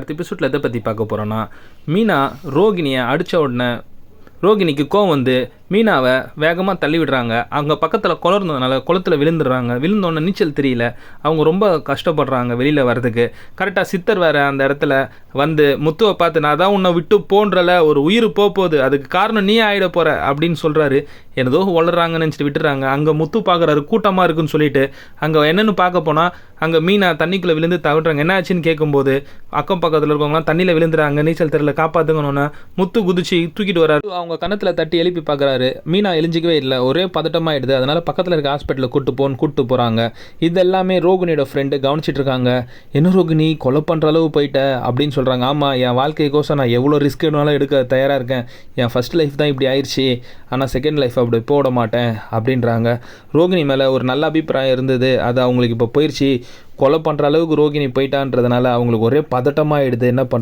அடுத்த எபிசோடில் எதை பற்றி பார்க்க போகிறோன்னா, மீனா ரோகிணியை அடித்த உடனே ரோகிணிக்கு கோவம் வந்து மீனாவை வேகமாக தள்ளி விடுறாங்க. அவங்க பக்கத்தில் குளம் இருந்ததுனால குளத்தில் விழுந்துடுறாங்க. விழுந்தோடனே நீச்சல் தெரியல. அவங்க ரொம்ப கஷ்டப்படுறாங்க வெளியில் வர்றதுக்கு. கரெக்டாக சித்தர் வேறு அந்த இடத்துல வந்து முத்துவை பார்த்து, நான் தான் உன்னை விட்டு போன்றல, ஒரு உயிர் போகுது, அதுக்கு காரணம் நீ ஆகிட போகிற அப்படின்னு சொல்கிறாரு. என்னதோ வளர்றாங்கன்னு நினச்சிட்டு விட்டுறாங்க. அங்கே முத்து பார்க்குறாரு, கூட்டமாக இருக்குன்னு சொல்லிட்டு அங்கே என்னென்னு பார்க்க போனால் அங்கே மீனா தண்ணிக்குள்ளே விழுந்து தவிடுறாங்க. என்ன ஆச்சுன்னு கேட்கும்போது அக்கம் பக்கத்தில் இருக்கவங்களாம் தண்ணியில் விழுந்துறாங்க, நீச்சல் தெரியல, காப்பாற்றுங்கன்னு முத்து குதிச்சு தூக்கிட்டு வராரு. அவங்க கணத்தில் தட்டி எழுப்பி பார்க்குறாரு. மீனா எழிஞ்சிக்கவே இல்லை, ஒரே பதட்டமாகிடுது. அதனால் பக்கத்தில் இருக்க ஹாஸ்பிட்டலில் கூப்பிட்டு போகிறாங்க. இது எல்லாமே ரோகிணியோட ஃப்ரெண்டு கவனிச்சிட்டு இருக்காங்க. என்ன ரோகிணி, கொலை பண்ணுற அளவு போயிட்ட அப்படின்னு சொல்கிறாங்க. ஆமாம், என் வாழ்க்கைக்கோசம் நான் எவ்வளோ ரிஸ்க் வேணாலும் எடுக்க தயாராக இருக்கேன். என் ஃபஸ்ட் லைஃப் தான் இப்படி ஆயிடுச்சு, ஆனால் செகண்ட் லைஃப் அப்படி போட மாட்டேன் அப்படின்றாங்க. ரோகிணி மேலே ஒரு நல்ல அபிப்பிராயம் இருந்தது, அது அவங்களுக்கு இப்போ போயிடுச்சு. கொலை பண்ணுற அளவுக்கு ரோகிணி போயிட்டான்றதுனால அவங்களுக்கு ஒரே பதட்டமாகிடுது. என்ன பண்ணுறது?